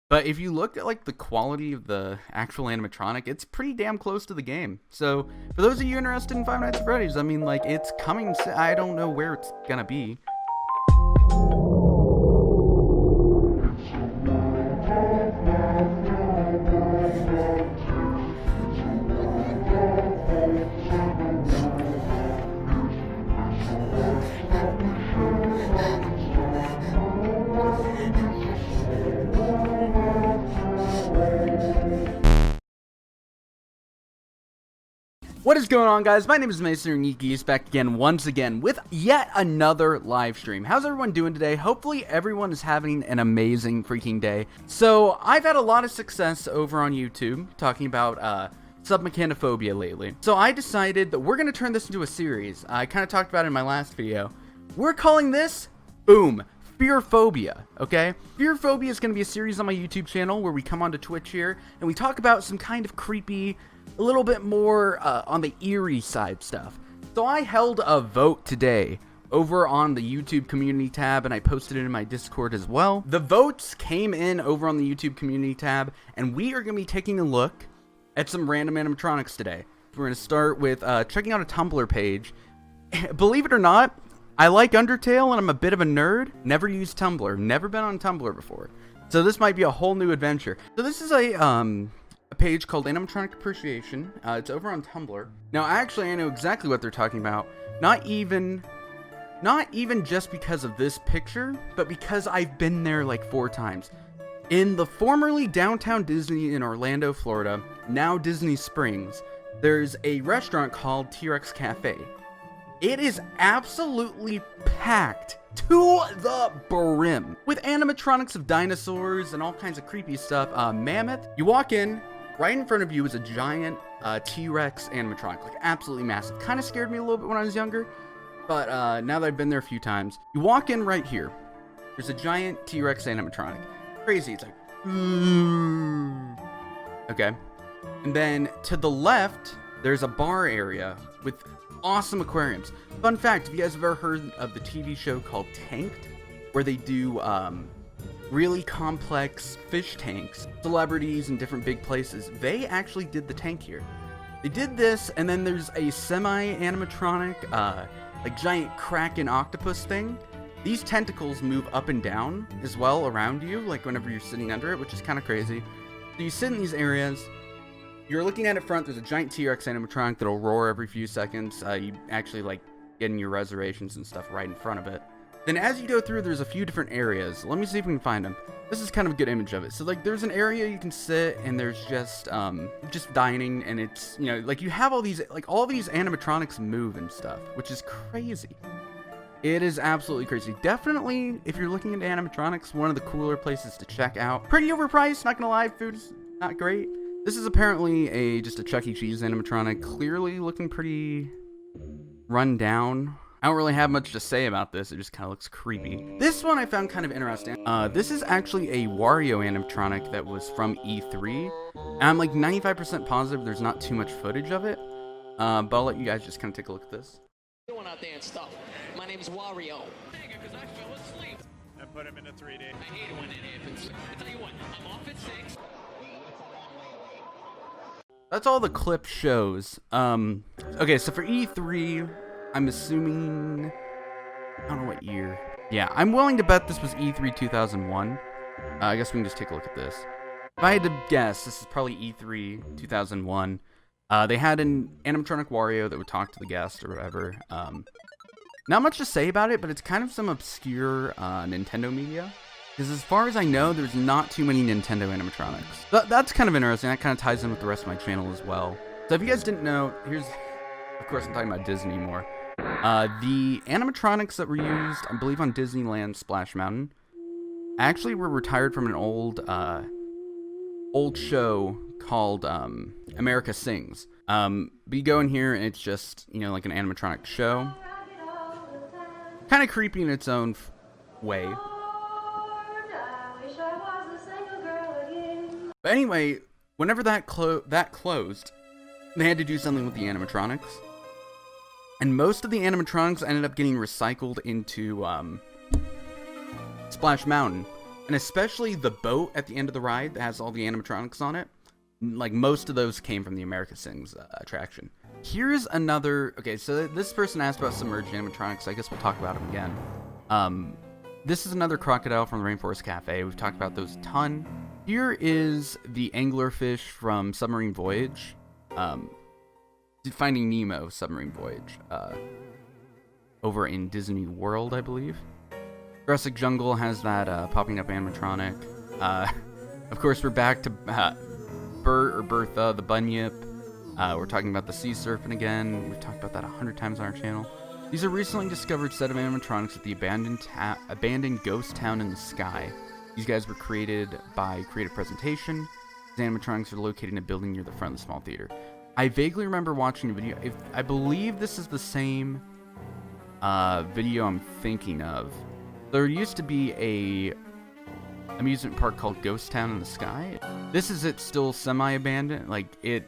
But if you look at like the quality of the actual animatronic, it's pretty damn close to the game. So for those of you interested in Five Nights at Freddy's, I mean, like, it's coming. I don't know where it's gonna be. What is going on, guys? My name is Mason UniqueGeese, back again once again with yet another live stream. How's everyone doing today? Hopefully everyone is having an amazing freaking day. So I've had a lot of success over on YouTube talking about submechanophobia lately. So I decided that we're going to turn this into a series. I kind of talked about it in my last video. We're calling this, boom, Fearphobia, okay? Fearphobia is going to be a series on my YouTube channel where we come onto Twitch here and we talk about some kind of creepy, a little bit more on the eerie side stuff. So I held a vote today over on the YouTube community tab, and I posted it in my Discord as well. The votes came in over on the YouTube community tab, and we are going to be taking a look at some random animatronics today. We're going to start with checking out a Tumblr page. Believe it or not, I like Undertale, and I'm a bit of a nerd. Never used Tumblr. Never been on Tumblr before. So this might be a whole new adventure. So this is a page called Animatronic Appreciation. It's over on Tumblr. Now, actually, I know exactly what they're talking about. Not even just because of this picture, but because I've been there like 4 times. In the formerly downtown Disney in Orlando, Florida, now Disney Springs, there's a restaurant called T-Rex Cafe. It is absolutely packed to the brim with animatronics of dinosaurs and all kinds of creepy stuff. Mammoth. You walk in, right in front of you is a giant T-Rex animatronic, like absolutely massive. Kind of scared me a little bit when I was younger, but now that I've been there a few times, you walk in right here. There's a giant T-Rex animatronic. Crazy. It's like, okay. And then to the left, there's a bar area with awesome aquariums. Fun fact, if you guys have ever heard of the TV show called Tanked, where they do really complex fish tanks, celebrities in different big places, they actually did the tank here. They did this, and then there's a semi-animatronic, like giant kraken octopus thing. These tentacles move up and down as well around you, like whenever you're sitting under it, which is kind of crazy. So you sit in these areas. You're looking at it front, there's a giant T-Rex animatronic that'll roar every few seconds. You actually like getting your reservations and stuff right in front of it. Then as you go through, there's a few different areas. Let me see if we can find them. This is kind of a good image of it. So like there's an area you can sit and there's just dining, and it's, you know, like you have all these animatronics move and stuff, which is crazy. It is absolutely crazy. Definitely, if you're looking into animatronics, one of the cooler places to check out. Pretty overpriced, not gonna lie, food is not great. This is apparently just a Chuck E. Cheese animatronic, clearly looking pretty run down. I don't really have much to say about this, it just kind of looks creepy. This one I found kind of interesting. This is actually a Wario animatronic that was from E3. And I'm like 95% positive there's not too much footage of it. But I'll let you guys just kind of take a look at this. Doing out there and stuff. My name's Wario. Because I fell asleep. I put him in a 3D. I hate it when that happens. I tell you what, I'm off at 6. That's all the clip shows. Okay, so for E3, I'm assuming, I don't know what year. Yeah, I'm willing to bet this was E3 2001. I guess we can just take a look at this. If I had to guess, this is probably E3 2001. They had an animatronic Wario that would talk to the guest or whatever. Not much to say about it, but it's kind of some obscure Nintendo media. Because as far as I know, there's not too many Nintendo animatronics. That's kind of interesting. That kind of ties in with the rest of my channel as well. So if you guys didn't know, here's, of course I'm talking about Disney more. The animatronics that were used, I believe, on Disneyland Splash Mountain, actually were retired from an old show called America Sings. But you go in here and it's just, you know, like an animatronic show. Kind of creepy in its own way. But anyway, whenever that closed, they had to do something with the animatronics. And most of the animatronics ended up getting recycled into Splash Mountain. and especially the boat at the end of the ride that has all the animatronics on it. Like, most of those came from the America Sings attraction. Here's another. Okay, so this person asked about Submerged animatronics. So I guess we'll talk about them again. This is another crocodile from the Rainforest Cafe. We've talked about those a ton. Here is the anglerfish from Submarine Voyage. Finding Nemo Submarine Voyage. Over in Disney World, I believe. Jurassic Jungle has that popping up animatronic. Of course, we're back to Bert or Bertha, the Bunyip. We're talking about the sea serpent again. We've talked about that 100 times on our channel. These are recently discovered set of animatronics at the abandoned ghost town in the sky. These guys were created by Creative Presentation. These animatronics are located in a building near the front of the small theater. I vaguely remember watching a video. I believe this is the same video I'm thinking of. There used to be a amusement park called Ghost Town in the Sky. This is it still semi-abandoned. Like, it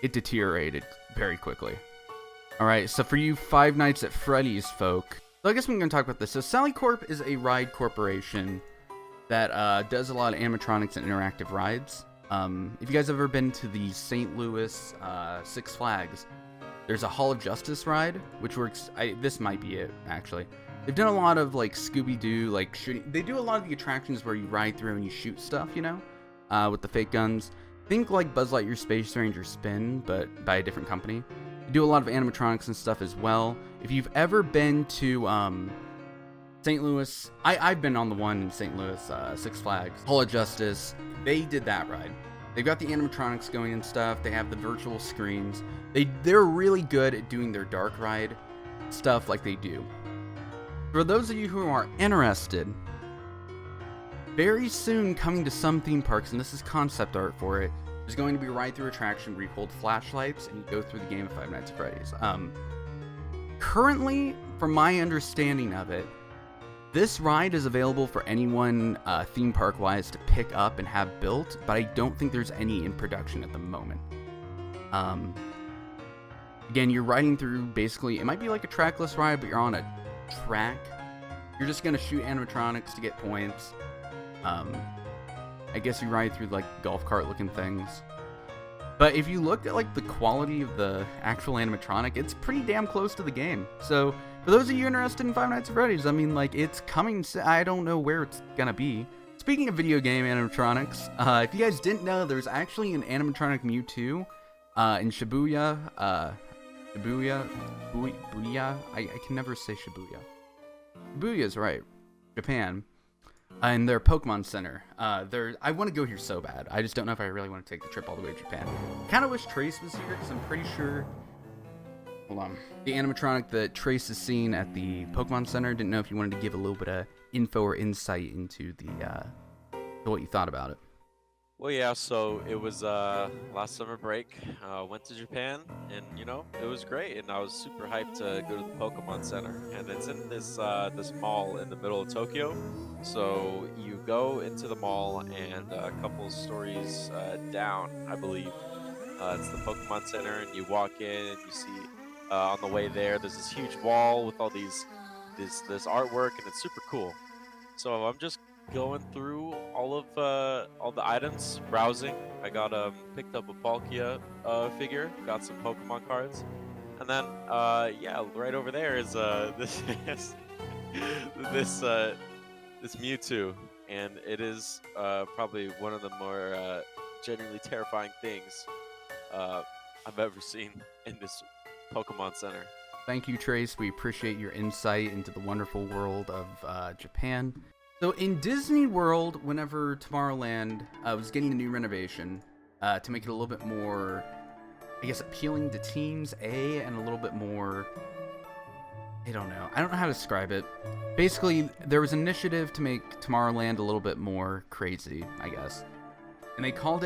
deteriorated very quickly. Alright, so for you Five Nights at Freddy's folk, so I guess we're going to talk about this. So Sally Corp is a ride corporation that does a lot of animatronics and interactive rides. If you guys have ever been to the St. Louis Six Flags, there's a Hall of Justice ride, which works. This might be it, actually. They've done a lot of, like, Scooby-Doo, like, shooting. They do a lot of the attractions where you ride through and you shoot stuff, you know, with the fake guns. Think like Buzz Lightyear Space Ranger Spin, but by a different company. They do a lot of animatronics and stuff as well. If you've ever been to St. Louis, I've been on the one in St. Louis, Six Flags, Hall of Justice. They did that ride. They've got the animatronics going and stuff. They have the virtual screens. They're really good at doing their dark ride stuff like they do. For those of you who are interested, very soon coming to some theme parks, and this is concept art for it, there's going to be a ride-through attraction where you hold flashlights and you go through the game of Five Nights at Freddy's. Currently, from my understanding of it, this ride is available for anyone theme park-wise to pick up and have built, but I don't think there's any in production at the moment. Again, you're riding through, basically, it might be like a trackless ride, but you're on a track. You're just going to shoot animatronics to get points. I guess you ride through, like, golf cart looking things. But if you look at, like, the quality of the actual animatronic, it's pretty damn close to the game. So, for those of you interested in Five Nights at Freddy's, I mean, like, it's coming. I don't know where it's gonna be. Speaking of video game animatronics, if you guys didn't know, there's actually an animatronic Mewtwo in Shibuya. Shibuya? I can never say Shibuya. Shibuya's right. Japan. In their Pokemon Center. I want to go here so bad. I just don't know if I really want to take the trip all the way to Japan. Kind of wish Trace was here, because I'm pretty sure... Hold on. The animatronic that Trace has seen at the Pokemon Center, didn't know if you wanted to give a little bit of info or insight into what you thought about it. Well, yeah, so it was last summer break. Went to Japan, and you know, it was great, and I was super hyped to go to the Pokemon Center. And it's in this this mall in the middle of Tokyo. So you go into the mall, and a couple stories down, I believe, it's the Pokemon Center, and you walk in, and you see on the way there's this huge wall with all this artwork, and it's super cool. So I'm just going through all the items, browsing. I got picked up a Palkia figure, got some Pokemon cards, and then yeah, right over there is this this Mewtwo, and it is probably one of the more genuinely terrifying things I've ever seen in this Pokemon Center. Thank you, Trace. We appreciate your insight into the wonderful world of Japan. So in Disney World, whenever Tomorrowland was getting a new renovation to make it a little bit more, I guess, appealing to teens, and a little bit more, I don't know how to describe it. Basically, there was an initiative to make Tomorrowland a little bit more crazy, I guess. And they called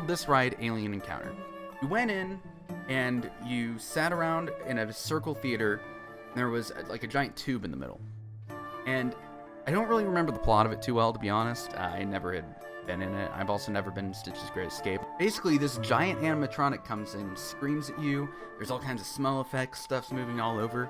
this ride Alien Encounter. You went in, and you sat around in a circle theater, and there was like a giant tube in the middle. And I don't really remember the plot of it too well, to be honest. I never had been in it. I've also never been in Stitch's Great Escape. Basically, this giant animatronic comes in, screams at you. There's all kinds of smell effects, stuff's moving all over.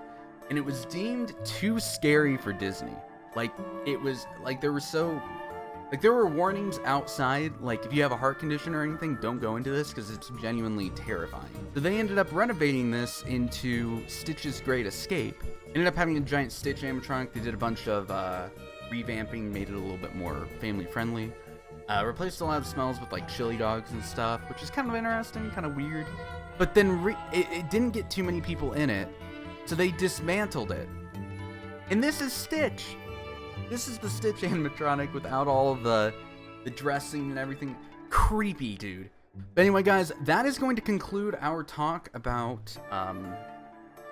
And it was deemed too scary for Disney. Like, it was, like, there were warnings outside, like, if you have a heart condition or anything, don't go into this, because it's genuinely terrifying. So they ended up renovating this into Stitch's Great Escape. Ended up having a giant Stitch animatronic. They did a bunch of revamping, made it a little bit more family-friendly. Replaced a lot of smells with, like, chili dogs and stuff, which is kind of interesting, kind of weird. But then it didn't get too many people in it, so they dismantled it. And this is Stitch! This is the Stitch animatronic without all of the dressing and everything. Creepy, dude. But anyway, guys, that is going to conclude our talk about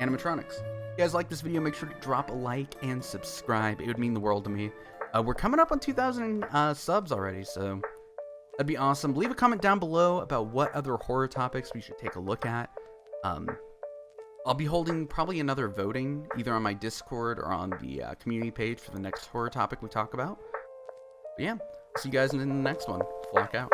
animatronics. If you guys like this video, make sure to drop a like and subscribe. It would mean the world to me. We're coming up on 2,000 subs already, so that'd be awesome. Leave a comment down below about what other horror topics we should take a look at. I'll be holding probably another voting, either on my Discord or on the community page for the next horror topic we talk about. But yeah, see you guys in the next one. Flock out.